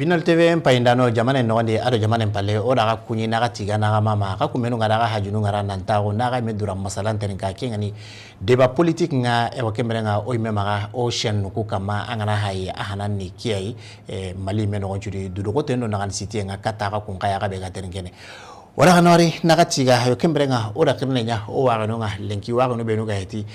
Pinal TV paindano jamane no ndi ado jamane pale o daga kunyi naga tiga naga mama ka kumenu ngara hajunu ngara nantago naga medura masalan teninka kengani débat politique nga e wakemere nga o imema o chaîne ko kama angana hayi ahanan ni kiyai mali meno juri dudo tendo naga cité nga kataka kun kaya ka be ga tenkene wala kanori naga tiga hayo kemere nga o da kirnenya o wa nga lenki wa no be no ga heti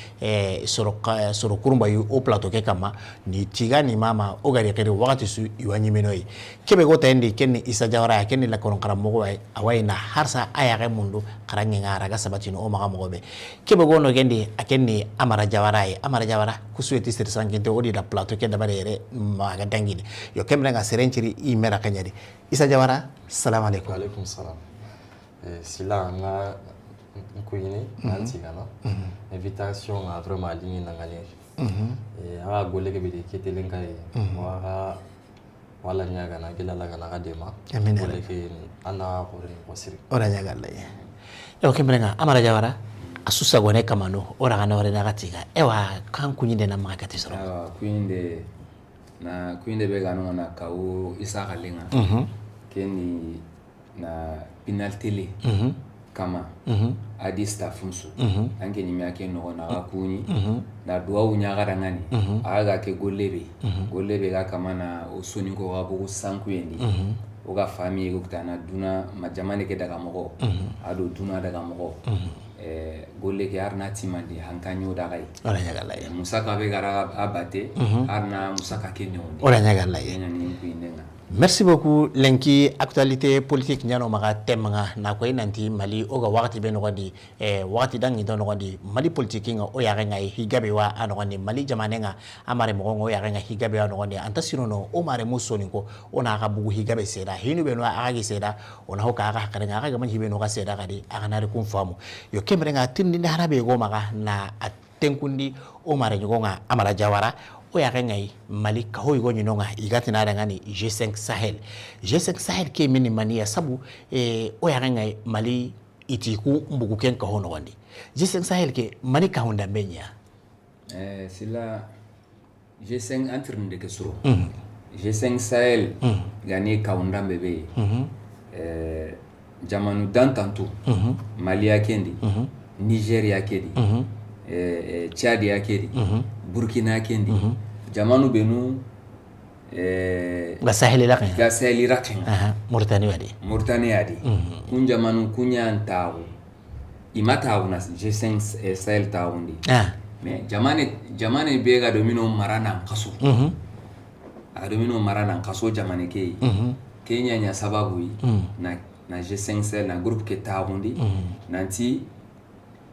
soro kurumba yu o plateau ke kama ni tiga ni mama o gari kere wakati su iwanyi menoi kebe go tendi kenni isa jawara kenni la koron karam mogo awai na harsa aya ga mundu karangi ngara ga sabatino o maga mogo be kebe go no gendi akenni amara jawara kusueti sir sankinte odi da plateau ke da bare maga dangini yo kemre nga serenchiri i mera kanyari isa jawara assalamu alaikum. Wa alaikum salam. Sila nga kuyini nanti kana invitation a vraiment aligné nangale aga golege be ketelenga wa wala nyaga na gila la kana dema golege ana ko wasiri ora nyaga la yo kemrenga amara jawara asusa gone kamano ora kana ore naga tiga ewa kan kunyinde na makati soro kuyinde be gano na kawo isa kalenga keni na penalty kama adi staffunsu anke ni miake no na akuni na duwa unyaga rangani aga ke golebe ga kama na osoni ko ga bugu sanku yendi oga famille ko tana duna majamane ke daga mogo ado duna daga mogo golle ke arna timandi hankanyo daga ora nyaga la musaka be gara abate arna musaka kenyo ora nyaga la ni kuindenga. Merci beaucoup lenki actualité politique nyano maga temanga na ko nanti mali oga wakati be no gadi wakati dangi do no gadi mali politique nga o yare ngai higabe wa anogani mali jamane nga amare mo ngo yare nga higabe wa no gadi antasino no o mare musoni ko ona ga bugu higabe seda hinu be no aga seda ona ho ka aga kare nga aga man hibe no ga seda gadi aga na rekun famu yo kemre nga tindi ni harabe go maga na atenkundi o mare ngo amara jawara o ya ngai mali ka ho yugo nyinonga igati na ngani G5 Sahel ke mini mania sabu o ya ngai mali itiku mbugu ken ka hono wandi G5 Sahel ke mali ka honda menya sila G5 antrim de kesro G5 Sahel gani ka honda bebe jamanu dantantu mali yakendi Nigeria kendi Chad yakendi Burkina kendi jamanu benu gasaheli rakin Mauritania wadi kun jamanu kunya ntawu imatawu na G5 Sahel tawundi mais jamane be ga domino marana kaso domino marana kaso jamane ke Kenya nya sababu na G5 Sahel na groupe ke tawundi nanti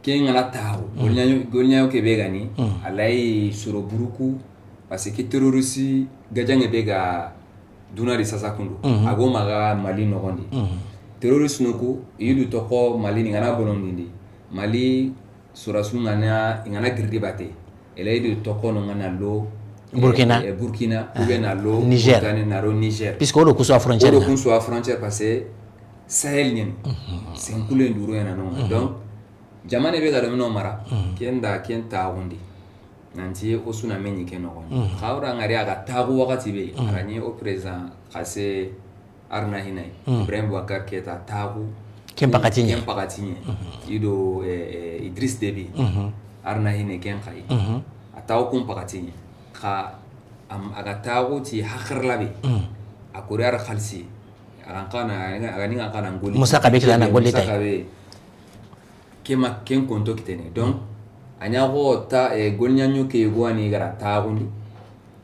Kenya la tawo golnyayo ke be gani alai suro buruku parce que terroriste gajange bega dunari sasa kundu ago maga mali no gondi terroriste nuko yidu toko mali ni ngana bonondindi mali sura sungana ngana girdi bate elaidu toko no ngana lo Burkina ou bien na lo Niger puisque on kuso frontière parce que Sahel nyen c'est un couleur nduro yana no donc jamane be gado no mara kenta wundi nanti osuna menyi ke no khawra ngari aga tagu wakati be arani o president khase arna hinai Ibrahim Boubacar Keita tagu kempakatinya ido Idriss Déby arna hinai ken khai ataw kum pakatinya kha aga tagu ti hakharlabi akuri ar khalsi agani ngana ngoli musaka be kila na ngoli tay kema ken konto kitene donc anyago ta golnyanyo ke gwani gara tagundi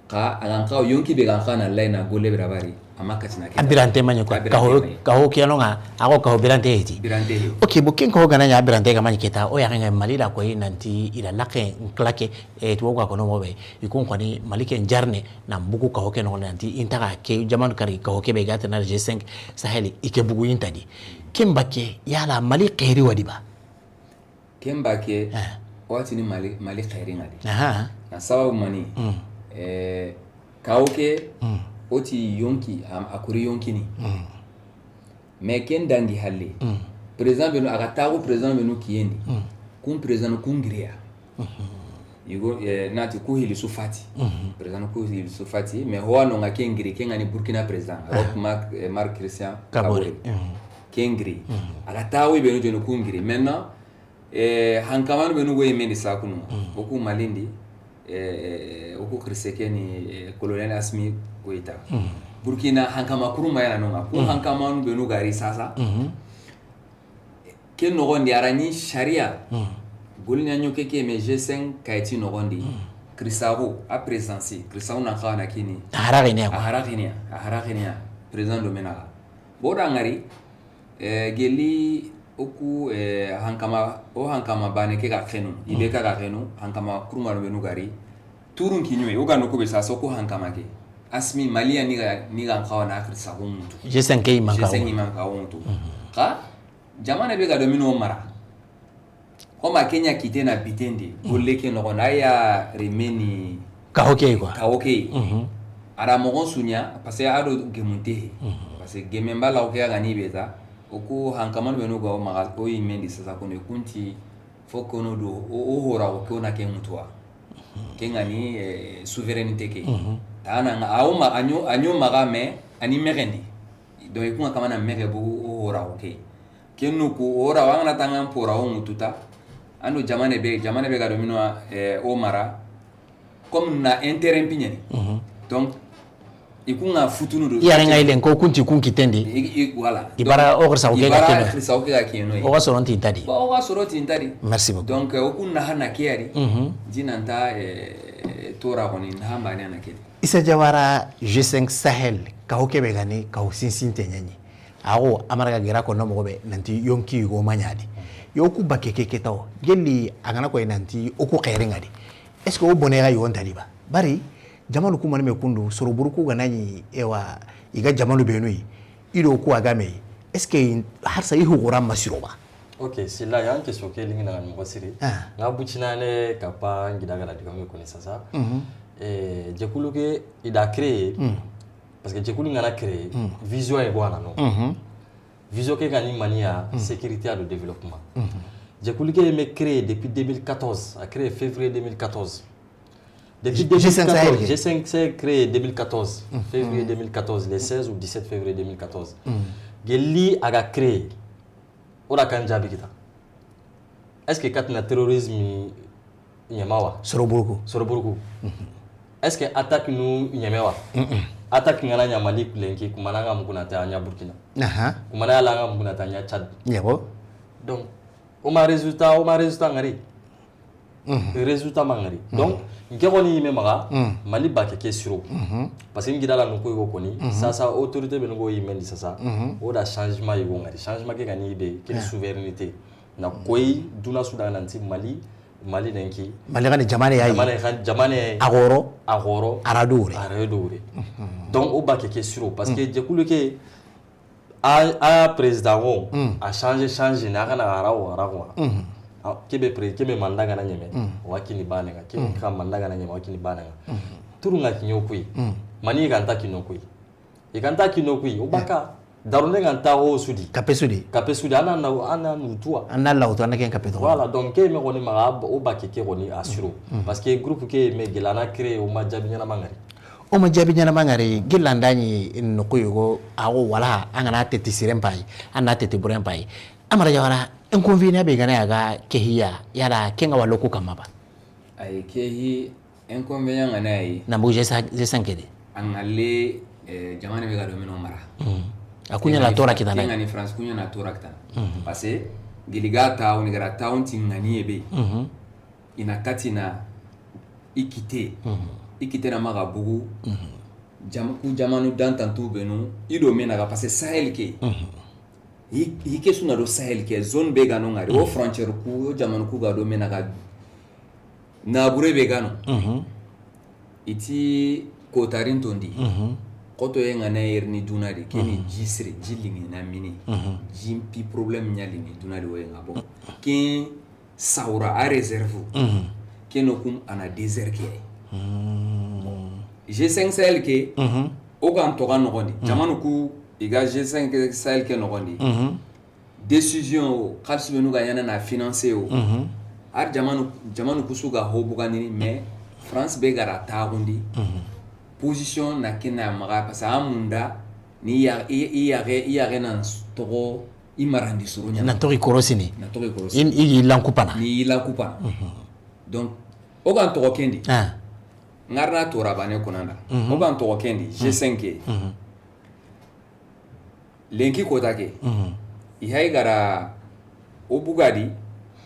ka aganka yonki be ganka na line golle brabari amakatina ke abirante manyo ka ho kianonga ago ka ho birante heti okay boken ko gana nya birante ga manyiketa o ya nga mali la ko nanti ila lake nklake tuwa ko no mobe ikon kwani malike njarne na mbuku ka ho ke no nanti intaka ke jamanu kari ka ho ke be gata na G5 Sahel ike bugu intadi kembake yala mali qeri wadiba kembake wati ni mali khairi ngadi na sababu mani kauke oti yonki akuri yonki ni mais ken dangi halle president beno aga tago president beno kiyendi kun president kun giriya igo nati ku hili sufati président ku hili sufati mais ho no ngake ngiri kenga ni Burkina président Marc Christian Kabore kengri ala tawi benu jeno ku ngiri maintenant hankamanu benu go yemendi sakunu oku malindi oku krisekeni colonel Asmi Goita Burkina hankama kuruma yana nonga ku hankamanu benu gari sasa ken no gondi arani sharia golnya nyoke ke me G5 kaiti no gondi Krisago a présenci Krisago na kana kini aharaginia président domenaga boda ngari geli oku hankama bane ke ga khenu ibe ka ga khenu hankama kuruma no benu gari turun kinywe oga no ko be sasa ko hankama ke Asmi Malia ni ga kawana Krisago muntu G5 ke imanga muntu ka jamana be ga domino mara koma Kenya kitena bitendi goleke no na ya remeni kahoke quoi kahoke ara mogon sunya parce que ado gemunte parce que gememba la okia gani beta oku hankamano beno go maga o yimendi sasa ko ne kunti fokono do o hora o ko na kemutwa kenga ni souveraineté ke tana auma anyo maga me ani merendi do ikunga kama na mere bu o hora o ke kenu ku hora wanga tanga mpora o mututa ando jamane be ga domino o mara comme na intérêt pinyani donc ikunga futunu do ya nga ile ko kunti kunki tendi voilà ibara o grisa o ke ga keno o ga soronti tadi merci beaucoup donc okunna hana kiari jinanta tora koni hamba ni anakedi Issa Jawara G5 Sahel ka hokebe gani ka sinsinte nyanyi awo amara gira ko no mo be nanti yonki go manyadi yoku bakeke ketaw gelli agana ko nanti oku khaire ngadi est ce que o bonera yon taliba bari jamanu kuma me kundu soro buruku ganani ewa iga jamanu benui ido ku agame est ce que har sa ihu gora masiroba ok c'est là ya question ke lingina ngani mo siri nga buchina ne kapa ngidaga la dikango ko sasa jekulu ke ida créer parce que jekulu ngana créer vision e bwana no vision que gagné mania sécurité et de développement. J'ai créé depuis 2014, a créé février 2014. Depuis 2014, G5 créé 2014, février 2014, les 16 ou 17 février 2014. Geli a créé. Ora kanja bikita. Est-ce que quand le terrorisme yamawa? Soroburuku. Est-ce que attaque nous yamawa? Attaque ngana nya Mali kulenki kumananga mukuna ta nya Burkina. Kumana langa mukuna ta nya Tchad. Yebo. Donc o ma résultat ngari. Résultat mangari. Donc ngekoni yime maga Mali ba keke siro. Parce que ngida la nuko yo koni sasa autorité bengo yimendi sasa. O da changement yo ngari. Changement ke gani be ke souveraineté. Na koyi duna Soudan nanti Mali denki Mali gani jamane agoro aradure donc au bac ke siro parce que jekulu ke a président a changé na kana arawa kebe mandaga na nyeme wakini banega kebe ka mandaga na nyeme wakini banega turunga kinyokui mani ganta kinokui obaka darone nganta o sudi kapesudi ana nutua ana lauto ana ken kapeto voilà donc ke me goni maga o baki ke goni assuro parce que groupe ke me gelana créé o majabi nyana mangari gilandani no koyego awo wala angana tete sirempai ana tete burempai amara jawara inconvénient be gana yaga kehiya yala kenga waloko kamaba ay kehi inconvénient ngana ay na buje sankede angale jamane be ga domino mara akunya la tora kitana ngani France kunya na tora kitana parce que giligata on gara town tingani ebe inakati na ikite na magabugu jamanu dantantu benu ido menaga parce que Sahel ke hike suna do Sahel ke zone be gano ngari o frontière ku jamanu ku ga do menaga na bure be gano iti kotarin tondi koto yenga na yerni dunari keni jisre jilingi na mini jimpi problème nyali ni dunari wenga bo ken saura a réserve keno kum ana désert ke G5 Sahel ke o kan to kan nogondi jamanu ku iga G5 Sahel ke nogondi décision o khalsi benu ga yana na financer o ar jamanu kusuga hobugani mais France be gara tagundi position na kena maga parce amunda ni ya nan togo imarandi surunya na tori korosini in lankupana ni lankupana donc ogan togo kendi ngarna tora bane konanda ogan togo kendi G5 lenki kotake ihai gara obugadi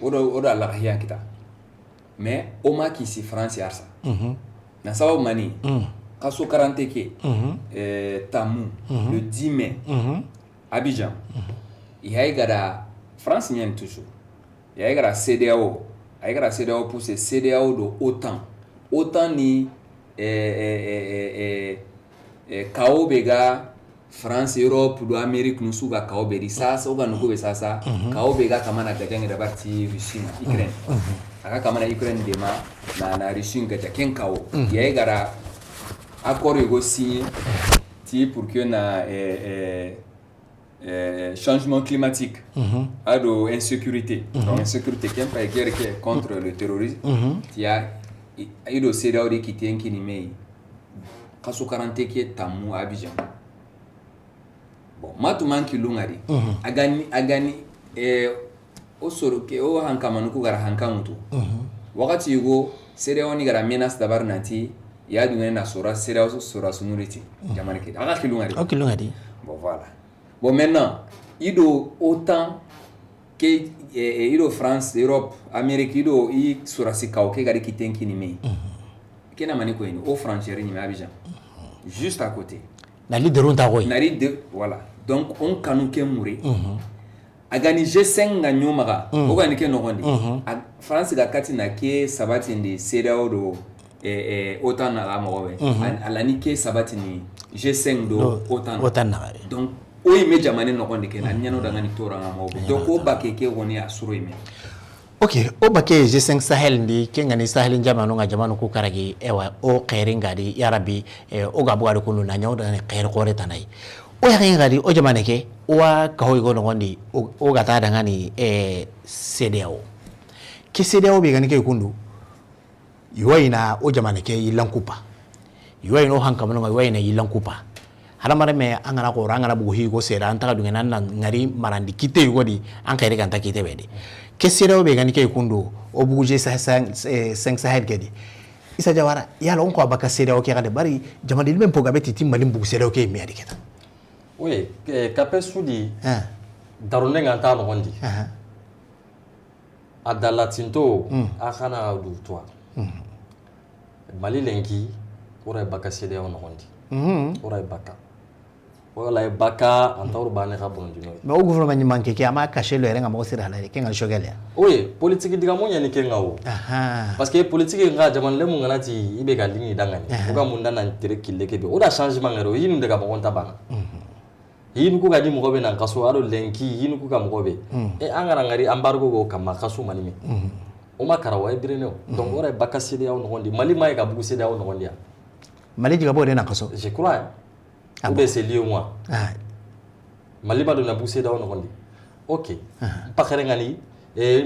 oda la hiya kita mais o ma kisi France yarsa na sababu mani kaso 40 ke tamu le 10 mai Abidjan ihai gara France nyen toujours ihai gara CEDEAO pour ce CEDEAO do OTAN ni kao bega France, Europe, Amérique, nous sommes à Kaoberi. Ça, c'est au Ganogo, ça, Kaobega, Kamana, Gagang, la partie Russie, Ukraine. Aka Kamana, Ukraine, Dema, na Russie, Gajaken Kao. Yagara, accord ego signé, pour que na changement climatique, ado insécurité. Donc, insécurité, qui est pas guerre contre le terrorisme. Il a ido CEDEAO qui tient qui n'imei. Kaso 40 qui est tamu Abidjan. Matu manki lungari agani osoro ke o hankamanu ku gara hankamutu wakati yugo CEDEAO ni gara menace dabar nati ya dunga na CEDEAO sora sunuriti jamane ke aga kilungari bon voilà bon maintenant ido autant que ido France Europe Amérique ido i sora sikao ke gari kitenki ni me kena maniko ni o frontière ni Abidjan juste à côté na leader ta koy voilà. Donc on kanuke muri agani G5 nga nyomaga ogani ke nogondi France ga kati na ke sabati ndi CEDEAO do OTAN na amowe alani ke sabati ni G5 do OTAN na donc oyi me jamane nogondi ke na nyano dangani tora ngamobe donc o bakeke woni asuro ime. Ok, o bake G5 Sahel ndi kengani Sahel jamanu nga jamanu ku karagi ewa o khairinga di yarabi o gabu adu kunu na nyaw dangani khair kore tanai o yakinga di o jamane ke wa kahoy go ngondi o gata dangani CEDEAO ke CEDEAO be gani ke kundu yuwaina o jamane ke yilankupa yuwaina o hankamanu nga yuwaina yilankupa hala mare me angana ko rangana bu hi go sera antaka dungena nan ngari marandi kite yugodi an khairi kan takite bedi ke CEDEAO be gani ke kundu o buguje 5 Sahel kedi isa jawara yala on ko abaka CEDEAO ke gade bari jamani limem pogabe titi malim bugu CEDEAO ke mi adi keta oui kape sudi darone nganta no gondi adala tinto akana du toi mali lenki ora baka CEDEAO no gondi ora baka wala baka antawr bane ka bondi no mais o gouvernement ni manke ke ama cacher le renga mo sira la ke ngal shogele oui politique diga mo nyani ke ngawo parce que politique nga jaman le mo nganati ibe ga lingi dangani ko ga munda nan tere kille ke be o da changement ngero yinu daga mo konta bana yinu ko ga di mo be nan kaso ado lenki yinu ko ga mo be angara ngari embargo go kama kaso manimi o makara wa ibirene donc ora baka CEDEAO no gondi mali mai ga bugu CEDEAO no gondi mali diga bo de nan kaso je crois c'est lié au moi. Mali ba do na bugu CEDEAO no gondi ok pakare ngani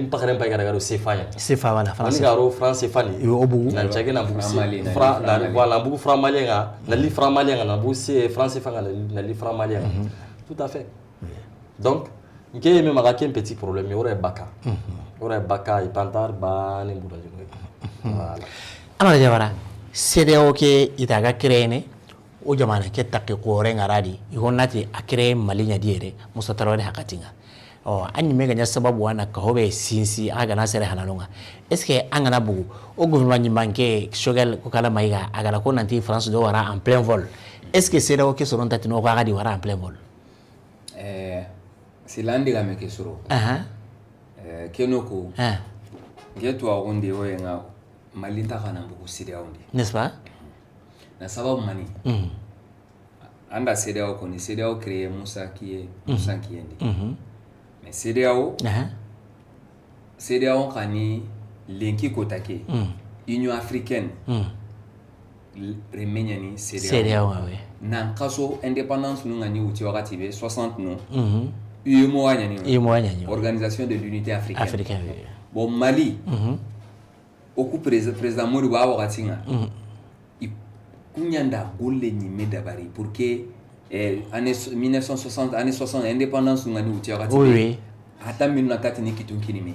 pakare mpa gara sefa wala France garo France fani o bugu na chage na bugu fra na voilà bugu fra malenga na li fra malenga na bugu France fanga na li fra malenga tout à fait donc ngé me maga un petit problème ora baka ipantar ba ne buda voilà ala jawara CEDEAO ke itaga créer o jamana ke takki kore ngaradi igonnati akire malinya diere musa tarore hakatinga o anyi mega nya sababu wana ka hobe sinsi aga na sere hanalonga est-ce que angana bugu o gouvernement ni manke shogel ko kala maiga aga ko nanti France do wara en plein vol est-ce que CEDEAO ke soron tatino ko aga di wara en plein vol silandi ga meke suro kenoko geto agundi oyenga malinta kana bugu CEDEAO ndi n'est-ce pas na sababu mani anda CEDEAO koni CEDEAO créé Moussa Kiendi mais CEDEAO kani lenki kotake Union africaine remenyani CEDEAO nan kaso indépendance nungani uti wakati be 60 no UEMOA nyani organisation de l'unité africaine bon Mali oku président Modibo a wakati nga kunyanda golle nyime dabari pour que année 1960 année 60 indépendance ngani uti wakati oui hata minna kati ni kitunkini me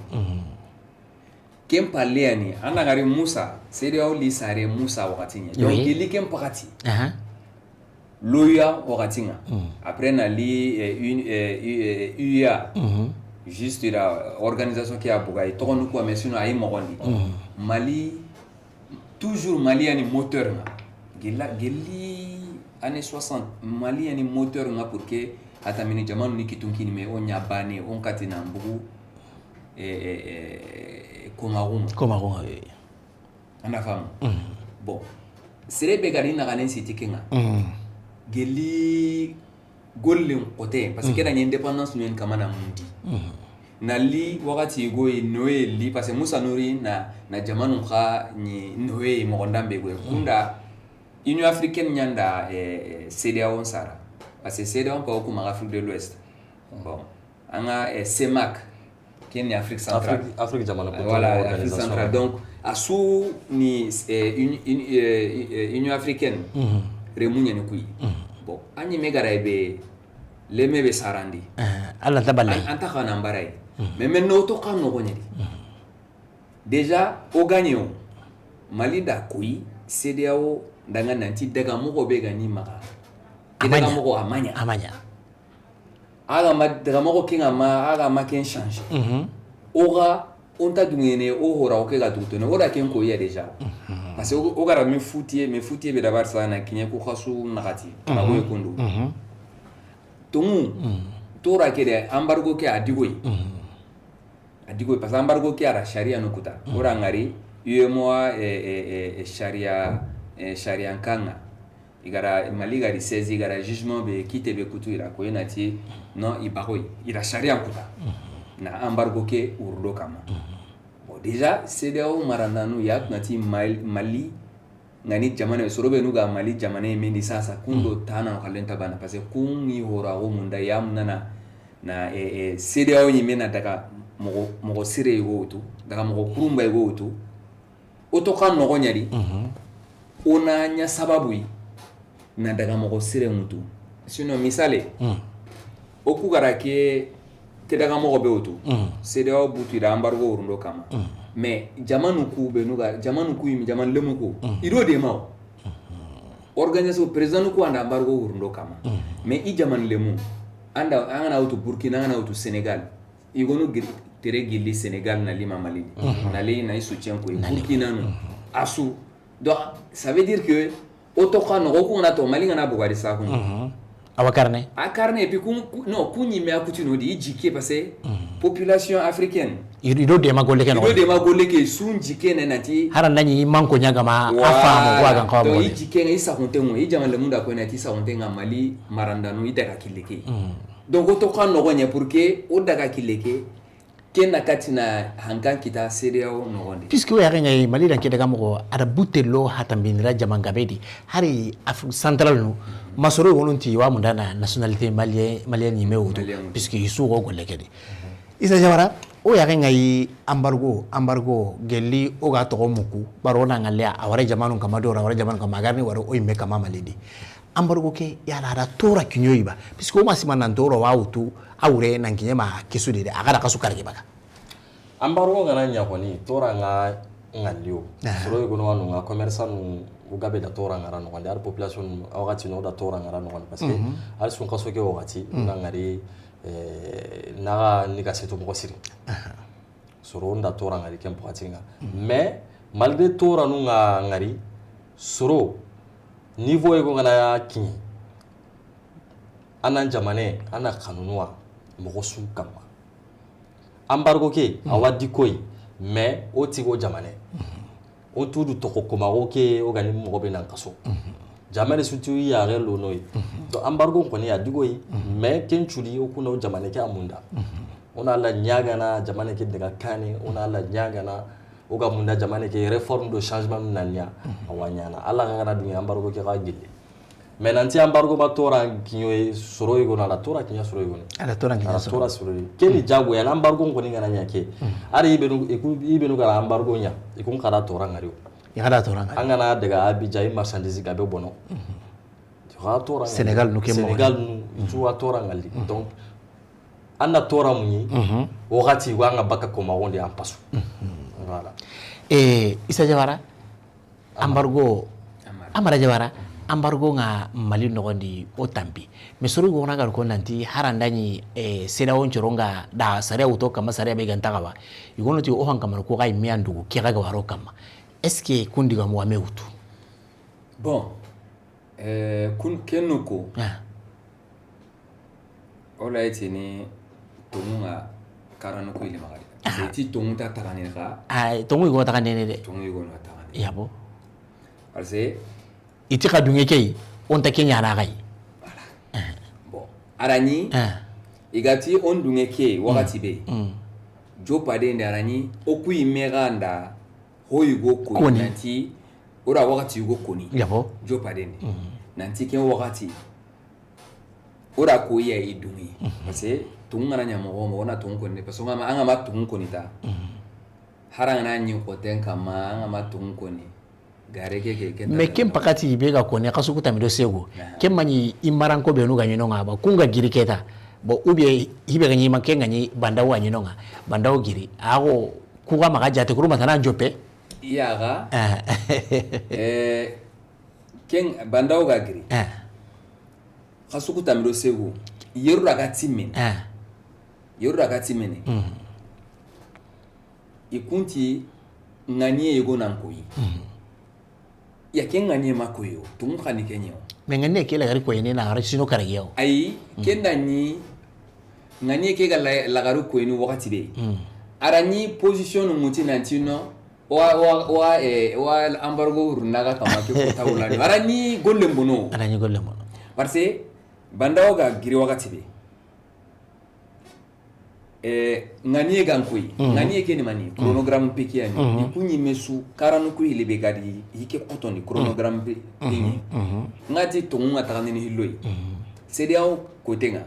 kem paleani anda ngari Musa CEDEAO li sare Musa wakati nya donc ili kem pakati loya wakati nga après na li UA juste la organisation qui a bugai tokonu ko mais sinon ay mogondi Mali toujours Mali ani moteur nga geli année 60 Mali ani moteur nga pour que atamini jamanu ni kitunkini me on nyabane on katina mbugu Komaruma anda famu bon sere be gari na ganen siti kenga geli gollen côté parce que la indépendance nous kamana mundi na li wakati go noé li parce que Musa Nuri na jamanu kha ni noé mo ndambe go kunda Union africaine nyanda CEDEAO sara parce que CEDEAO pa ko ma Afrique de l'Ouest bon anga CEMAC qui est Afrique centrale Afrique jamana voilà Afrique centrale donc asu ni Union africaine remunya ni kuyi bon anyi megara ebe leme be sarandi alla taballe anta kana mbaray mais maintenant to kan no gonyedi déjà o gagnon Mali da kuyi CEDEAO danga nanti daga moko be gani maka daga moko amanya aga ma daga moko kinga ma aga ma ken change oga onta dungene o hora o ke ga dutone ora ken ko ya déjà parce que o gara me foutie be dabar sana kinye ko khasu nakati na ko kundu tomu tora kede embargo ke adigoi parce que embargo ke ara sharia no kuta ora ngari UEMOA sharia nkanga igara Mali gari 16 igara jugement be kite be kutu ira ko yenati non ibakoi ira sharia kuta na embargo ke urdo kama bon déjà CEDEAO marananu yak nati Mali ngani jamane sorobe nuga Mali jamane mendi sasa kundo tana kalenta bana parce que kungi hora go munda yamna na CEDEAO nyimena daga mogo sire yotu daga mogo kurumba yotu otoka nogo nyari ona nya sababu na daga mogo sire mutu sino misale okugara ke daga mogo be otu CEDEAO butu ira embargo urundo kama mais jamanu ku benuga jamanu ku imi jaman lemuko iro de maw organisation président ku anda embargo urundo kama mais i jaman lemu anda angana auto Burkina angana auto Sénégal igonu tere gili Sénégal na lima Mali na li na soutien ko Burkina no asu donc ça veut dire que otoka no ko na to Mali ngana bugari sa ko a carnet et puis non kunyi me akutino di jike parce que population africaine ido de magole ke sun jike na nati hara nani manko nyaga ma afa mo waga ko mo jike ngi sa konte mo ijama le munda ko nati sa konte nga Mali marandano idaka kileke donc otoka no gonya pour que odaka kileke kena katina hankan kita CEDEAO no gonde puisque ya ngai Mali dan keda gamo ada butelo hatambindira jamangabedi hari Afrique centrale no masoro wonunti wa mundana nationalité malien ni mewuto puisque isu go golle kedi isa jawara o ya ngai embargo gelli o ga to muku barona ngalia aware jamanu kamadora aware jamanu kamagarni waro o imme kama malidi embargo ke ya la tora kinyoiba puisque o masimana ndoro wa utu awure nankinye ma kisudi de agara kasukar ke baka embargo ngana nya koni tora nga ngalio soro ko no wanu nga commerçant ugabe da tora ngara no ndar population awati no da tora ngara no parce que al sun kaso ke wati ngari naga nika seto mo siri soro nda tora ngari kem pratinga mais malgré tora no ngari soro niveau ego ngana kinyi anan jamane ana kanunwa mo sun kama embargo ke awadi koy mais o tigo jamane o tudu to ko ke o gani mo be nan kaso jamane sutu ya relo noy to embargo ko ni adigo yi mais ken chuli o kuno jamane ke amunda ona la nyaga na jamane ke daga kane ona la nyaga na o ga munda jamane ke réforme de changement nanya awanyana alla ga na dunya embargo ke ga gille mais nanti embargo ba tora kinyo soro yugo na la tora kinya soro yugo ala tora kinya soro keni jago ya embargo ngoni ngana nyake ari ibenu kala embargo nya ikun kala tora ngari ya kala tora ngari angana daga abija marchandise gabe bono tora Senegal nu ke Senegal nu tu tora ngali donc anda tora munyi wakati wanga baka koma wonde ampasu voilà Isa Jawara embargo Amara Jawara embargo nga Mali nogondi o tampi mesuru gona gar ko nanti harandani sera on choronga da sare auto kama sare be ganta gawa igono ti o hankama ko kai miandu ki ga waro kama est-ce que kundi ga mo ameutu bon kun kenuko ola etini tonga karano ko ile magari c'est tonga ta tagane ka tonga go tagane de tonga go na tagane yabo parce iti ka dunge kay on ta kenya na gai voilà bon arani igati on dunge ke wakati be jo pade ndarani okuyi meganda hoyugo ko nanti ora wakati yugo koni yabo jo pade nanti ken wakati ora ko ya idungi parce tunga na nyamo mo na tunga koni parce ngama anga ma tunga koni ta haranga na nyi ko ten kama anga ma tunga koni gare ke me kem pakati be ga koni kasu kuta mi do sego kem mani imaran ko be no ga nyino ngaba kunga giri keta bo ubie hibe ga nyi makenga nyi banda wa nyino nga banda o giri ago kuga maga jate kuruma tana jope iyaga ken banda o ga giri kasu kuta mi do sego yeru ga timin yeru ga timene ikunti nganie yego nankoyi ya ken nganie makoyo tunga ni kenyo me nganie ke la gari ko yene na gari sino karageo ai ken nani nganie ke ga la garu ko ni wakati be arani position muti nantino wa embargo runaga kama ke ko tawulani arani gollembono parce bandawo ga giri wakati be nganie gankoi nganie ke ni mani chronogramme peki ani ni kunyi mesu karanu ku hilebe gadi hike kotoni chronogramme pe ni ngati tonga takani ni hiloi sediao kotenga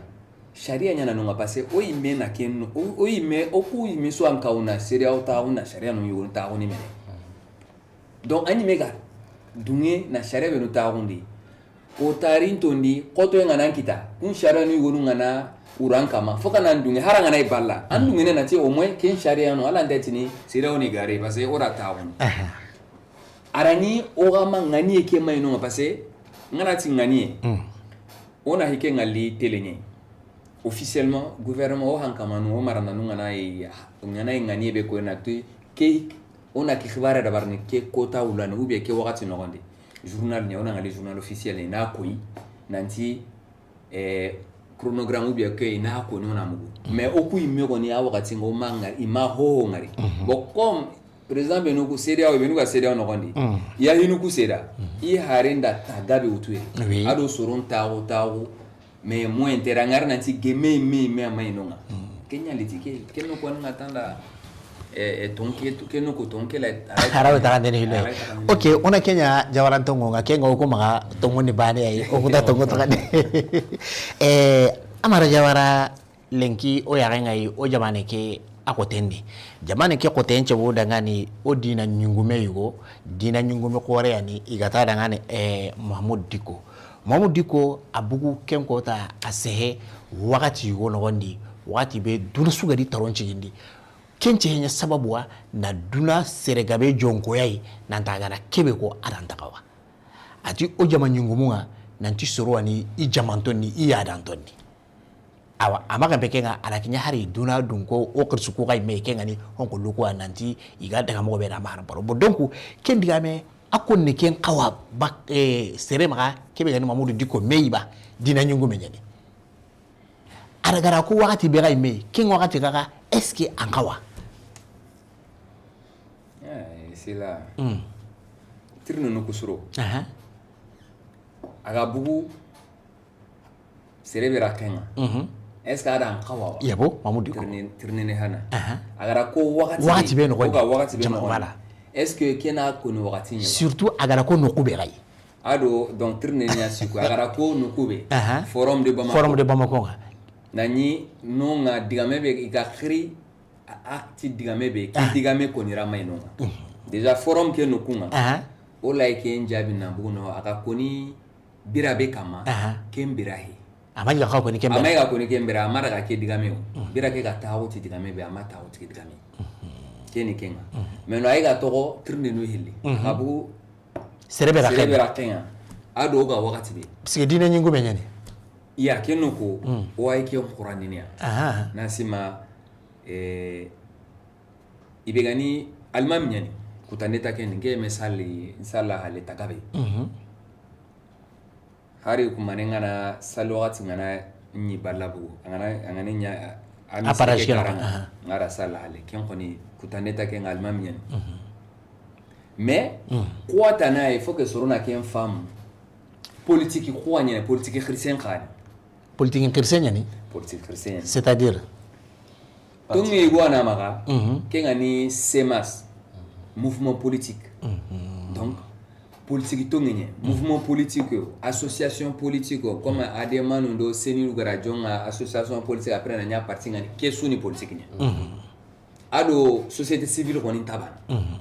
sharia nyana no ngapase o ime na ken o ime o ku ime so ankauna sediao tauna sharia no yugo tauni mene donc ani mega dunge na sharia be no taundi o tarinto ndi koto ngana kita kun sharia no yugo ngana uran kama foka nan dunge haranga na iballa an dunge na ti o moy ken sharia no ala ndetini sira oni gare parce que ora tawon arani o gama ngani ke may no parce que ngana ti ngani ona hike ngali telenye officiellement gouvernement o hankama no marana no ngana ngani be ko na tu ke ona ki khibara da barni ke kota ulana ubie ke wakati no gonde journal ni ona ngali journal officiel ni na koyi nanti chronogramme bien que ina ko ni mugu mais oku imme ko ni awakati ngo manga ima ho ngari bo comme par exemple no ku seria o benuga seria no gondi ya hinu ku seda I harenda tagabe utuye ado soron tawo mais mo interangar nanti geme me amai nonga kenya litike kenno ko ngatanda kenno ko tonke la harawe tagade ni hilo okay ona kenya jawaran tongo nga kenga ko maga tongo ni bane ay o kuta tongo tagade amara jawara lenki o ya ngai o jamane ke akotendi jamane ke kotenche wo dangani o dina nyungume yugo dina nyungume kore yani igata dangani Mahmoud Diko abugu kenkota asehe wakati yugo no gondi wakati be duna sugadi taronchi gindi kenche henya sababu wa na duna seregabe jonko yai na ntagana kebe ko adantakawa ati o jama nyungumunga nanti sorowani I jamantoni I adantoni awa amaka pekenga alakinya hari duna dunko o kirsuko kai me kenga ni honko luko nanti iga daga mo be na mara baro bodonku kendiga me akonni ken kawa bak sere maka kebe gani Mamadou Diko meiba dina nyungu menyani aragara ko wakati be kai me ken wakati kaka eske ankawa c'est là tirno no kusuro aga bugu sere be rakenga est-ce que ada ankawa yabo Mamadou Diko tirnene hana agara ko wakati be no wakati be no voilà est-ce que kena ko no wakati surtout agara ko no kubelay ado donc tirnenia siku agara ko nukube forum de Bamako nani no nga digame be ikakri acti digame be ki digame ko nira may no déjà forum ke nukunga o like njabi na buno aka koni birabe kama kembirahi amaga ko ni kembira amara ka ke digame o birake ka tawo ti digame be amata o ti digame keni kenga meno ay ga togo tirne no hilli abu serebera kenga ado ga wakati be parce que dina nyingu benyane ya kenu ko o ay ke qur'ani ne nasima ibegani almam nyani kutaneta ken nge mesali sala hale tagabe hari kumanenga na salwati ngana nyi balabu ngana nya aparashi ngara sala hale ken koni kutaneta ken almam nyani mais kwata na il faut que sorona ken femme politique kwanya politique chrétien khani politique chrétien nyani politique chrétien c'est-à-dire tongi iguana maga ken ani semas mouvement politique donc politique tongi mouvement politique association politique comme ademanu do seni lugara jonga association politique après na parti ngani kesuni politique nya ado société civile ko ni taban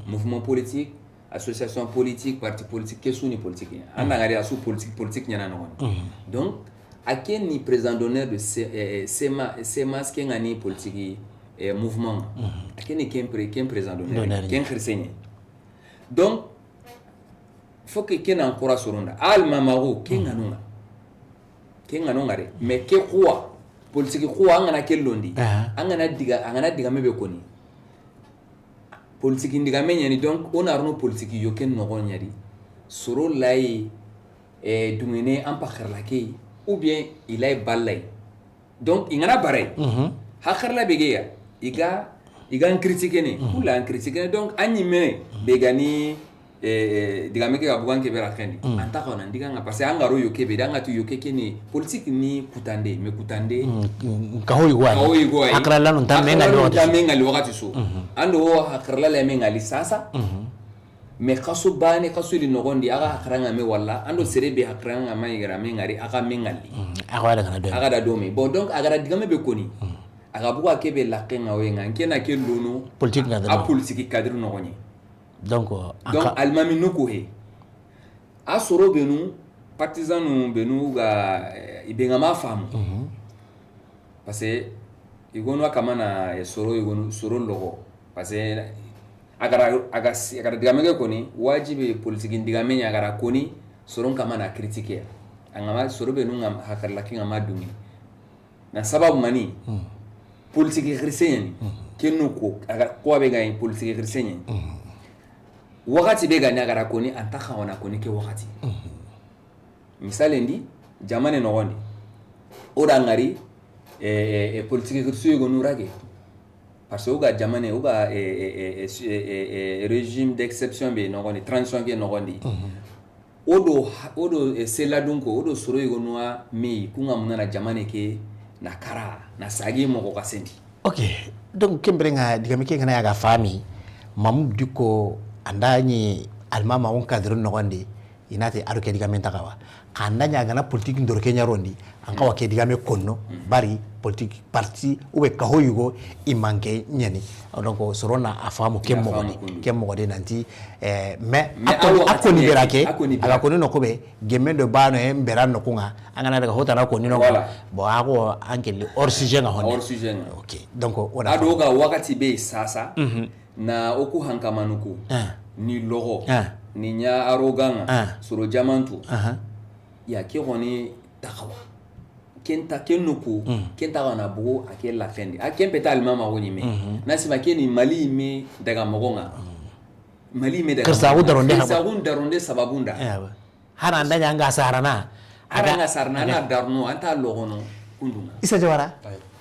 mouvement politique association politique parti politique kesuni politique nya anda ngari asu politique nya na no donc aken ni président d'honneur de semas ken ngani politique mouvement akeni ken président d'honneur ken chrétien donc faut que ken encore soronda al mamago ken anonga re mais ke quoi politique quoi ngana kellondi angana diga mebe koni politique ndiga menyani donc on a no politique yo ken no gonyari soro lay dungene ampakharla ke ou bien il est balay donc ingana baray hakharla begeya iga critiquer ne kula critiquer donc anyime begani digame ke abugan ke bera kendi anta kona ndiga nga parce angaro yo kebe danga tu yo keke ni politique ni kutande me kutande kahoy gwa hakra la non tamenga lo wakati so ando hakra la menga li sasa me kaso bane kaso li nogondi aga hakranga me walla ando serebe hakranga ma igara mengari aga mengali aga da domi bon donc aga digame be koni aga buga kebe la kenga wenga nkena ke lono politique na a politique cadre no goni donc almami nuko he asoro benu partisanu benu ga ibenga ma famu parce que igono kama na soro igono soro logo parce que agara digamege koni wajibi politique digamenya agara koni soro kama na critiquer angama soro benu ngam hakarla kinga madumi na sababu mani politique chrétienne kenuko aga ko be ga politique chrétienne wakati be ga nyagara koni antaka wana koni ke wakati misale ndi jamane no wondi oda ngari politique chrétienne go nurage parce que ga jamane uga régime d'exception be no wondi transition ke no wondi odo sela dunko odo soro go noa mi kunga munana jamane ke na kara na sagi mo ko kasendi ok donc kembrenga digami ke ngana yaga fami mam diko andani almama on cadre no gonde inate aro ke digami takawa kandanya gana politique ndor Kenya rondi anka wa ke digami konno bari politique parti ube kahoyugo imanke nyani donc sorona afamu kemmo gode nanti mais akoni berake ala koni no kobe gemendo bano e mbera no kunga angana daga hotana koni no bo ako ankeli hors sujet na honne ok donc on a doga wakati be sasa na oku hankamanuku ni logo ni nya aroganga soro jamantu ya ke goni takawa kenta kenuku kenta wana bugo akela fendi akempeta almama woni me nasima keni mali me daga mogonga mali me daga kirsagun daronde sababunda hana ndanya anga sarana aga sarana na darno anta logono kundunga isa jawara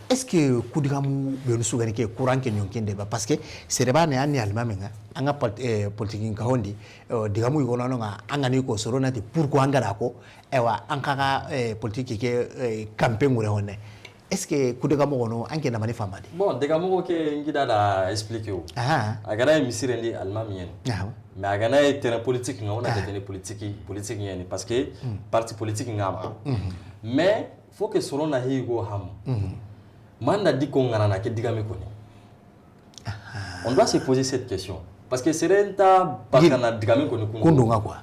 est-ce que kudigamu be no sugani ke courant ke nyonkende ba parce que c'est deba ne ani almamenga anga politique ka hondi digamu yono no nga anga ni ko soronati pourquoi anga dako ewa anka politique ke campagne ngure honne est-ce que coup de gamogo no anke na mani famadi bon de gamogo ke ngida da expliquer o agana misire ndi alma mien mais agana terrain politique nga on a des politique yani parce que parti politique nga ma mais faut que selon na higo ham manda diko ngana na ke digame ko ni on doit se poser cette question parce que serenta bakana digame ko ni kundu nga quoi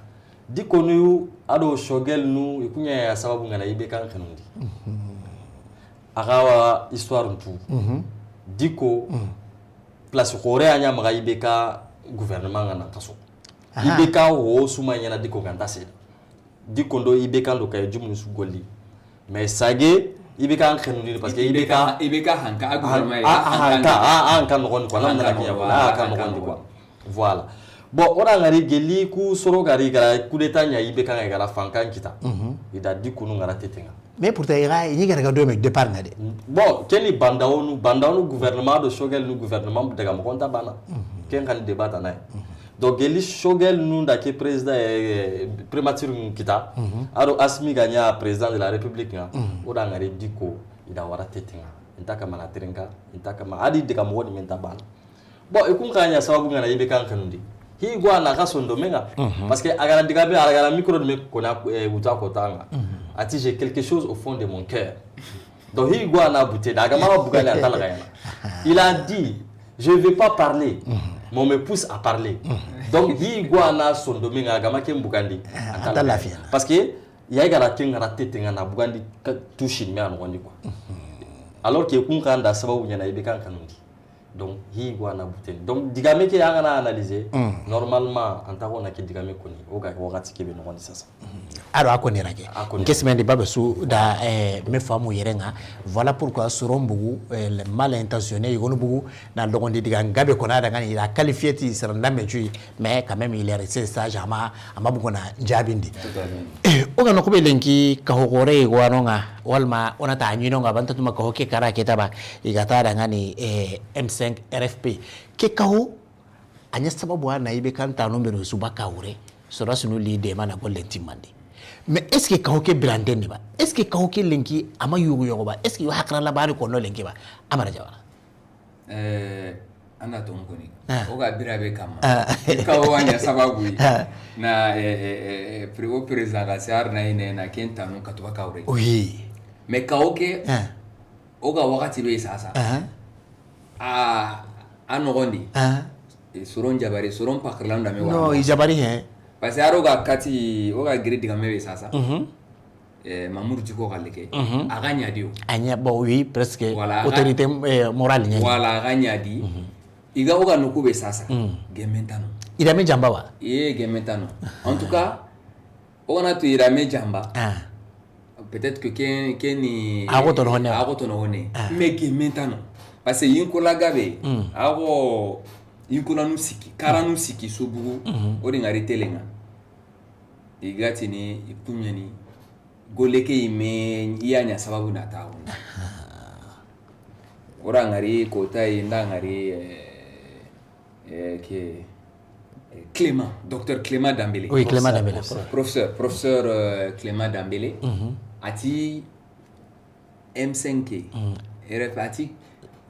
diko nu ado shogel nu ikunya ya sababu ngana ibe kan kanundi agawa histoire tout diko place khore anya maga ibe ka gouvernement ngana kaso ibe ka ho suma nyana diko ganta se diko ndo ibe kan do kay jumnu su golli mais sage ibe kan kanundi parce que ibe ka hanka gouvernement hanka no gon ko namna ki ya kan no gon ko voilà bon on a ngari geli ku soro gari gara coup d'état nya ibe kan gara fankan kita ida diko nu ngara tetenga mais pourtant il y a des gens qui départ nade bon quel bandaonu gouvernement de Shogel nu gouvernement de gam konta bana ken kan débat na donc geli Shogel nu da ke président primature kita aro asmi ganya président de la république nga o da ngare diko ida wara tetinga intaka mana terenga intaka ma adi de gam woni menta bana bon e kun kanya sababu ngana yibe kan kanundi hi gwa na ka sondo menga parce que agara digabe agara micro de me kona uta kotanga ati j'ai quelque chose au fond de mon cœur donc hi gwa na bouté daga ma bugale atala yana il a dit je vais pas parler mais on me pousse à parler donc hi gwa na sondo menga agama ke mbugandi atala fia parce que ya gara kinga tetenga na bugandi touche me an woni quoi alors que kun kan da sababu nyana ibe kan kanundi donc hi gwana buten donc digame ke yanga na analyser normalement antako na ke digame koni o ga wakati ke be no ndisa sa aro akoni rage kesmendi babesu da me famu yerenga voilà pourquoi surombugu le mal intentionné yonu bugu na logondi diga ngabe kona daga ni la qualifié ti seranda meju mais quand même il est resté sage ama bugu na njabindi o ga no ko be lenki ka hogore gwanonga walma ona ta nyino nga banta tuma ko ke kara ke taba igata daga ni MC RFP ke kaho anya sababu na ibe kanta no mbero subaka ure sura sunu leader mana ko lentimandi mais est-ce que kaho ke brandé ne ba est-ce que kaho ke lenki ama yugo yogo ba est-ce que yo hakra la bari ko no lenki ba amara jawara ana to ngoni o ga birabe kama kaho anya sababu na président ga sar na ine na kenta no katubaka ure oui mais kaho ke o ga wakati be sasa anogondi soron jabari soron pakrlanda me wa no ijabari he parce que aroga kati oga grade ga mebe sasa Mamour Djiko galeke aganya dio anya bo oui presque autorité morale nya wala aganya di iga oga nokube sasa gementano irame jamba wa gementano en tout cas oga tu irame jamba peut-être que keni agotono hone mais gementano parce que yinkola gabe ago yinkola nusiki kara nusiki sobugu odi ngari telenga igati ni ikunyani goleke ime iyanya sababu na tawo ora ngari kota inda ngari ke Clément docteur Clément Dambélé oui Clément Dambélé professeur Clément Dambélé ati M5K RFAT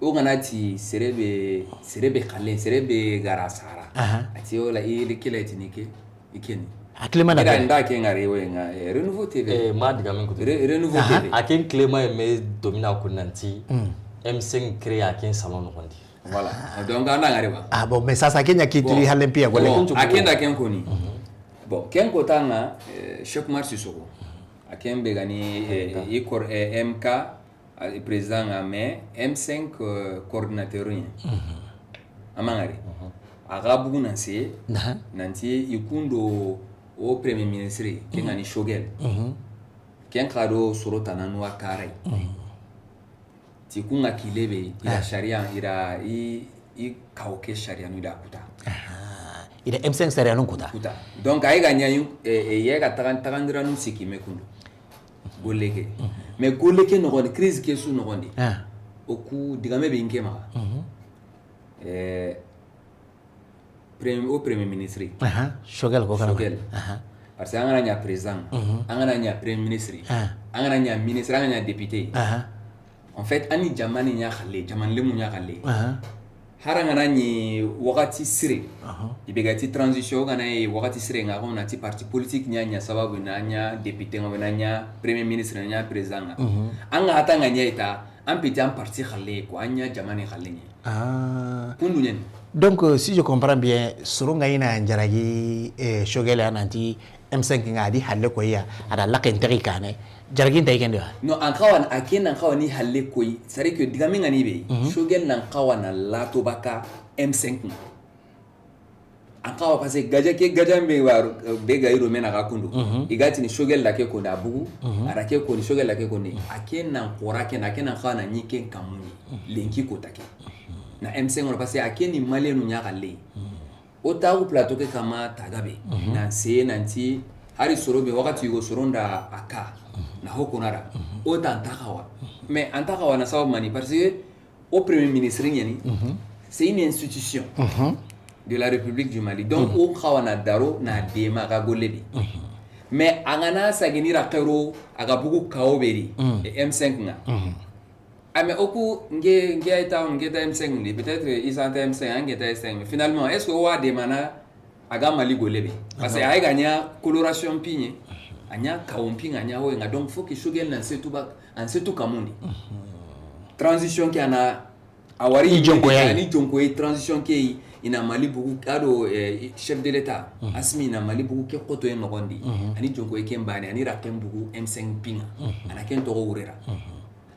oganati serebe kale serebe garasara ati ola ile kila etinike ikeni Clément Dambélé nda ke ngari wenga Renouveau TV ma diga men ko Renouveau TV aken Clément me domina ko nanti M5 créé aken salon no kondi voilà donc anda ngari ba bon mais ça kenya kitili halempia gole akenda ken koni bon ken ko tanga Cheikh Oumar Sissoko aken be gani ikor MK président mais M5 coordinateur amangari agabugu nansi nanti ikundo au premier ministre kengani Shogel ken kado sorota nanu akare tikunga kilebe ila sharia ila i kaoke sharia no ida kuta ida M5 sharia no kuta donc ay ganya yega tagandira no siki mekundo goleke mais goleke no gon crise ke su no gondi oku digame be ngema premier ministre Shogel ko kana parce que angana nya président angana nya premier ministre angana nya ministre angana nya député en fait ani jamani nya khalle jamani lemu nya khalle harangana ni wakati sire ibegati transition kana e wakati sire nga kona ti parti politique nya sababu nya député nya premier ministre nya président anga hatanga nya ita ampiti am parti khalle ko anya jamani khalle ni kundu nyen. Donc si je comprends bien soronga ina njaragi shogele ananti M5 ngadi halle ko ya ada laken terikane jaragin tay kende no an kawan aken an kawani halle ko sari que digami ngani be shogel nan kawana lato baka M5 an kawa parce que gaja be war be gairo mena ka kundu igati ni shogel lake ko da bugu arake ko ni shogel lake ko ni aken nan korake na aken nan kawana nyike kamuni lenki ko take na M5 on parce que aken ni malenu nya kalle o tagu plateau ke kama tagabe na se nanti hari sorobe wakati yugo soronda aka na hokonara o tantakawa mais antakawa na sababu mani parce que au premier ministre nyani c'est une institution de la République du Mali donc o khawana daro na dema ga golebi mais angana saginira kero aga bugu kaoberi M5 nga mais oku nge ita M5 ni peut-être ils sont M5 nge ta M5 finalement est-ce que wa demana aga mali golebe parce que ay gagna coloration pigne anya kaompi anya ho nga donc faut que shogel nan setu kamundi transition qui ana awari jonko transition qui ina mali bugu kado chef de l'état asmi ina mali bugu ke koto en ngondi ani jonko e kembani ani rakem bugu M5 pinga ana ken to urera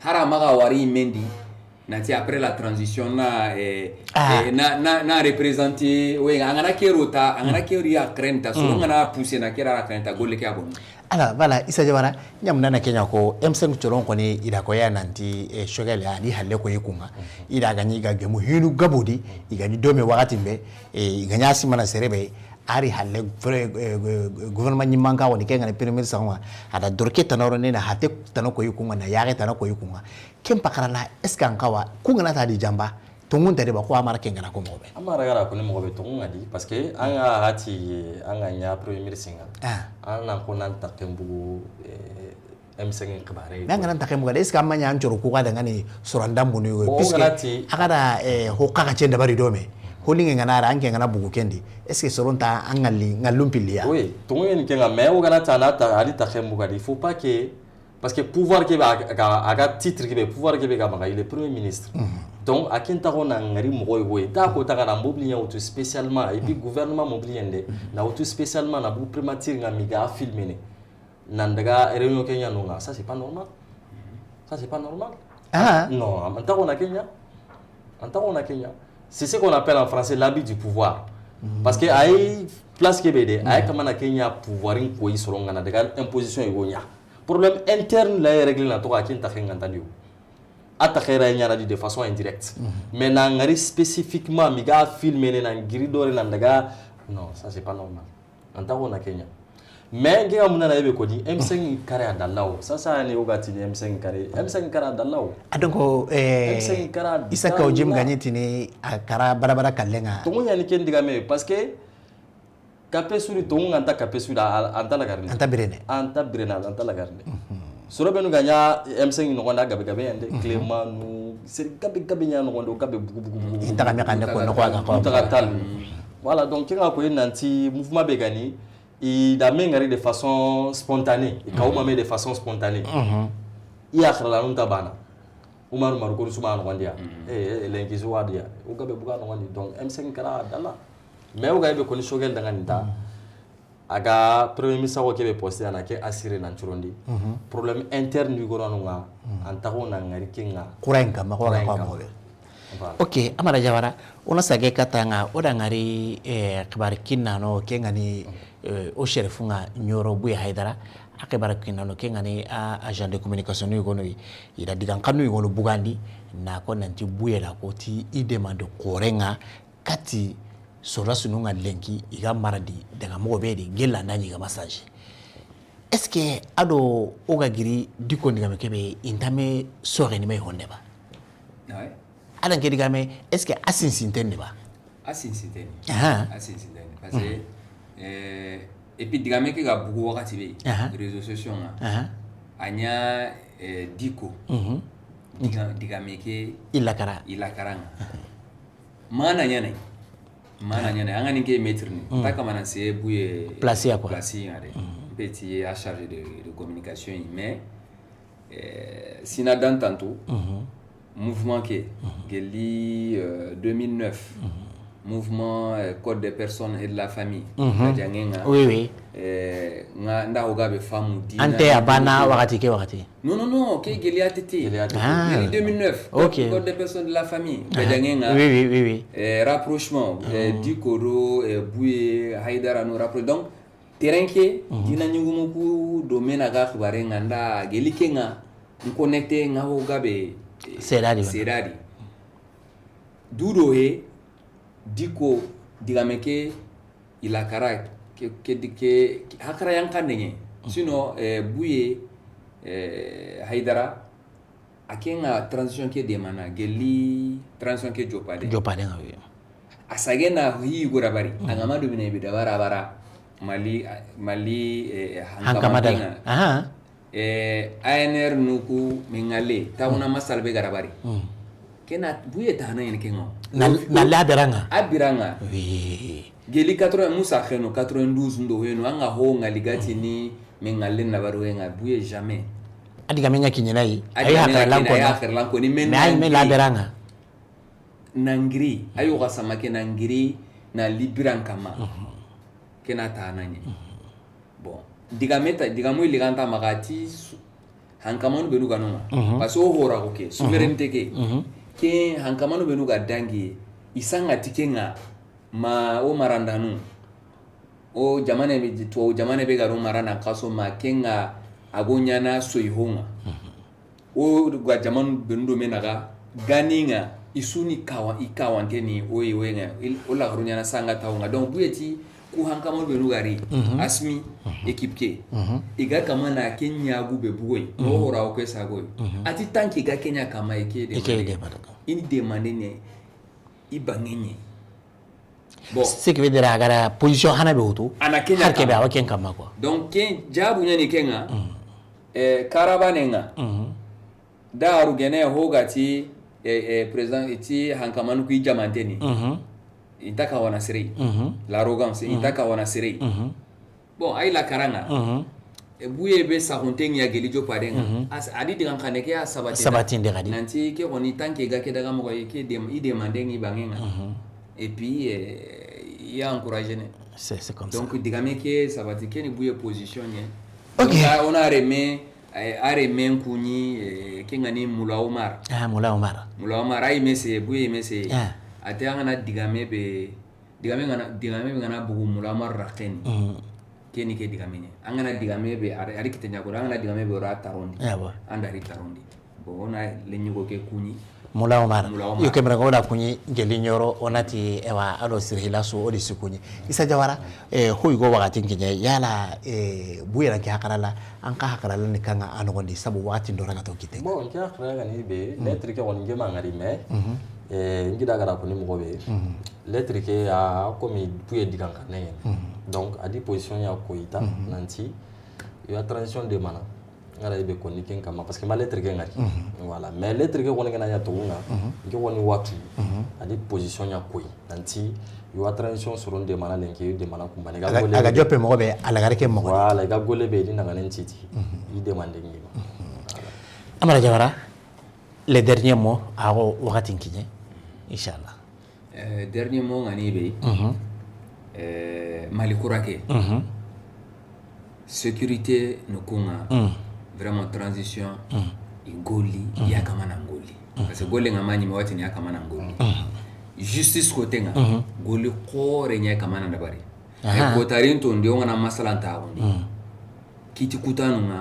hara maga wari mendi nati après la transition na représenter we ngana kerota ngana keria krenta so ngana pousser na kera krenta golle ke abon ala bala isa jabara nyamna na Kenya ko M5 choron ko ni ida ko ya nanti shogele ali halle ko yikunga ida ganyi ga gemu hinu gabudi igani dome wakati mbe iganya simana serebe ari halle gouvernement nyimanga woni kenga premier ministre wa ada dorke tanoro ne na hate tanoko yikunga na yare tanoko yikunga kempa karala eska nkawa kunga na tadi jamba tungun tare ba ko amara kenga na ko mobe amara gara ko ne mobe tunga di parce que anga hati anga nya premier ministre ana ko nan takembu M5 kibare nanga nan takembu ga eska amanya anjoro ko ga ngani surandam bunu puisque akada hokka chenda bari dome holinge nganara anke ngana bugu kendi est-ce que soronta angali ngalumpilia oui tungu ni kenga mais o gana tana ta ali takembu ga il faut pas que parce que pouvoir ke aga titre ke pouvoir ke ga maga il est premier ministre donc akinta rona ngari mogoy goy ta ko ta kana mobilier auto spécialement et puis gouvernement mobilier ndé na auto spécialement na bu primature nga miga filmer nandaga réunion Kenya nonga ça c'est pas normal non anta rona Kenya c'est ce qu'on appelle en français l'abus du pouvoir parce que ay place ke bede ay kamana Kenya pouvoir ko yi soronga na daga imposition igonya problème interne la régler na to akinta khenganta dio attaquera nyana de façon indirecte mais na ngari spécifiquement miga filmer na ngiri dore na daga non ça c'est pas normal anta ko na Kenya mais ngi amuna na yebe ko di M5 kare adalao sasa ni ogati ni M5 kare adalao adonko M5 kare isaka ojim ganyeti ni akara barabara kallenga to munya ni kendi game parce que kapé suri to nganta kapé suri anta la garne anta birene anta la garne soro benu ganya M5 no gonda gabe ende Clément nu c'est gabe nya no gondo gabe bugu intaka me kande ko no kwa ko tal voilà donc kinga ko nanti mouvement begani il a mengari de façon spontanée et kauma me de façon spontanée il a khala nunta bana umaru maruko suma no gondia lengi zo wadia u gabe buga no gondi donc M5 kala dala mais u gabe ko ni shogel daga nita aga premier ministre ko kebe posté na ke assurer na churondi problème interne du gouvernement nga antako na ngari kinga kurenga makora kwa mobe ok amara jawara ona sage katanga oda ngari kibari kinna no kengani o sherefunga nyoro buya haidara akibari kinna no kengani agent de communication no gono ida digan kanu gono bugandi na ko nanti buya la ko ti i demande korenga kati sora sununga lenki iga maradi daga mobe de gella nani ga massage est-ce que ado oga giri diko ndiga mekebe intame sore ni me hondeba ouais adan ke diga me est-ce que asinsintene ba asinsintene parce que et puis diga me ke ga bugu wakati be réseaux sociaux nga anya diko digameke ilakara mana nyane anga ninge maître ni ta kamana c'est bouye placé quoi placé petit à charge de communication mais sina dan tantôt mouvement qui geli 2009 mouvement code des personnes et de la famille oui nga nda hogabe famu dina ante abana wakati non ke geli atete geli 2009 code des personnes de la famille oui rapprochement dikoro bouye haidara no rapport donc terrain ke dina nyugumuku domaine aga khibare nganda geli kenga connecté nga hogabe seradi dudo he diko digameke ilakara ke hakara yang kandenye sino buye haidara akenga transition ke demana geli transition ke jopade ngawe asagena hi gorabari angama domine be dabara bara mali hankamadanga ANR nuku mengale tauna masalbe garabari kena buye tahana yen kengo na laberanga abiranga oui geli 80 musa kheno 92 ndo heno anga ho ngaligati ni mengale na baro nga buye jamais adiga menya kinyenai ayi hakar lanko ni men me laberanga nangri ayo gasama ke nangri na libran kama kena tahana ni bon digamu iliganta magati hankamanu benu ganonga parce o hora oke souveraineté ke hankamanu benu ga dangi isanga tikenga ma o marandanu o jamane be garo marana kaso ma kenga agonyana soihonga o ga jamanu benu do menaga ganinga isuni ikawanteni oiwenga o la garunyana sanga tawnga donc buyeti ku hankamanu benu gari asmi équipe ke iga kama na Kenya gube bugoy o hora o kwesa goy ati tanki ga Kenya kama ike de ini demande ne ibangenye bon ce qui veut dire agara position hana be hoto ana Kenya harke be awaken kama quoi donc ken jabu nyani kenga karabanenga daru gene hogati président iti hankamanu ku jamanteni itaka wana siri l'arrogance itaka wana siri bon ay la karanga buye be sakonten ya gelijo padenga as adi digan kaneke ya sabatin de gadi nanti ke woni tanke ga ke daga mo ke dem i demander ni bangenga et puis il a encouragé c'est comme donc ça digame ke sabati ke ni buye position ni ok donc on a remen kuni ke ngani Mula Omar ay mese buye mese ate ngana digame ngana bugu Mula Omar rakeni keni ke digame angana digame be ari kitenya ko angana digame be ora tarondi andari tarondi bo ona lenyugo ke kuni Mula Omar yo kemra ko da kunyi geli nyoro onati ewa alo sirhila so odi sikunyi isa jawara hoygo wakati nginya yala buyera ki hakarala anka hakarala ni kanga anogondi sabu wakati ndoranga to kite bon ki hakarala ni be lettre ke woni ngema ngari me ngida gara ko ni mo be lettre ke a komi buye diganga ne donc à disposition ya ko ita nanti yo transition de mana ngara ibe ko niken kama parce que ma lettre ke ngari voilà mais lettre ke woni ngana ya to nga ngi woni watu à disposition ya ko nanti yo transition sur de mana lenke de mana kumbane ga gole aga jope mo be ala garke mo voilà ga gole be dinga ngane ntiti i demande ngi amara jawara les derniers mots à wakati nkinye inshallah dernier mot ngani be Malikurake sécurité no kunga vraiment transition ingoli yakamana ngoli parce que gole ngamanyi mawati ni yakamana ngoli justice côté nga goli kore nya yakamana ndabari ay ko tarinto ndio ngana masala ntaawundi kiti kutanu nga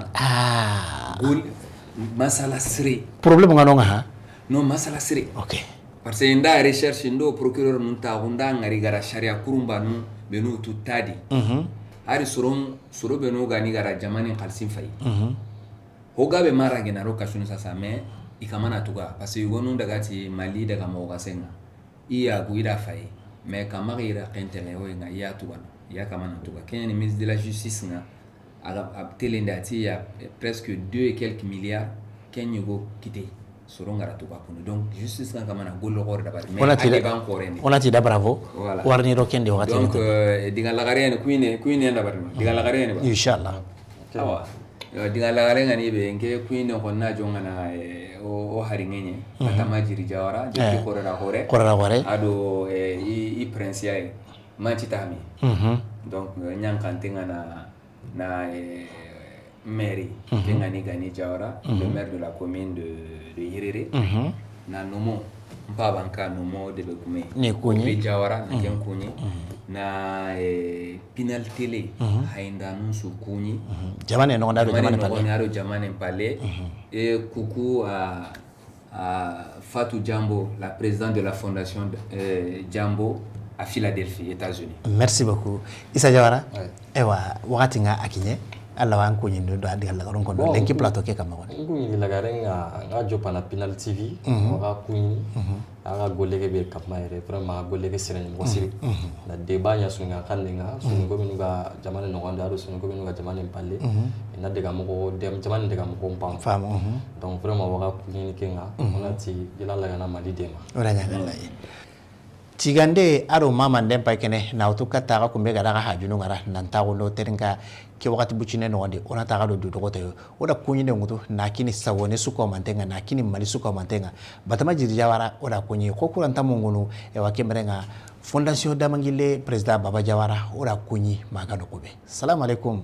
goli masala siri problème ngano nga no masala siri okay parce que nda recherche ndo procureur nunta hunda ngari gara sharia kurumba nu benu tutadi hari soro benu gani gara jamani khalsin fay hoga be mara gena roka shunu sasa me ikamana tuga parce que yugonu daga ti Mali daga moga senga iya guida fay me kama gira kentele ho nga ya tuga ya kamana tuga kenya ni ministre de la justice nga aga telenda ti ya presque 2 et quelques milliards kenya go kité Sorongara to bakuni. Donc justice kan kamana gollo gore dabari. On a dit bravo. Warni roken de wakati. Donc diga lagare ne kuine dabari. Diga lagare ne ba. Inshallah. Awa. Diga lagare ngani be nke kuine ko na jongana o haringenye. Atama jiri jawara, jiri korera. Ado i prince ya manchi tami. Donc nyankantenga na mairie Tengani Gani Jawara, le maire de la commune de Hirere, na nomo Mpabanka nomo de Bekume, Ni Jawara, na Kenkuni, na Pinal Tele, Hainda Nusu Kuni, Jamane Jamane Palais, et coucou à Fatou Jambo, la présidente de la fondation Jambo à Philadelphie, États-Unis. Merci beaucoup. Issa Jawara, ewa wakati nga akinye. Allah wa ko nyindo do adi Allah ron ko do lenki plateau ke kama woni ngui la garenga nga jopa na Pinal TV wa kuini aga golege be kapma ere vraiment golege sirani mo siri na débat nya sunga kandenga sungo minuga jamane no wanda do sungo minuga jamane palle na dega mo dem jamane dega mo pam fam donc vraiment wa kuini kenga onati ila la na mali dema ora nya ngallaye tigande aro mama ndempa kene na utuka taga kumbe gara hajunu ngara nantago no teringa ke wakati buchine no wande ona taga do dogoto yo oda kunyi ne ngutu na kini sawone suko mantenga na kini mali suko mantenga batama jiri jawara oda kunyi ko kuranta mungunu e wakemrenga fondation damangile president baba jawara oda kunyi magano kube. Assalamu alaikum.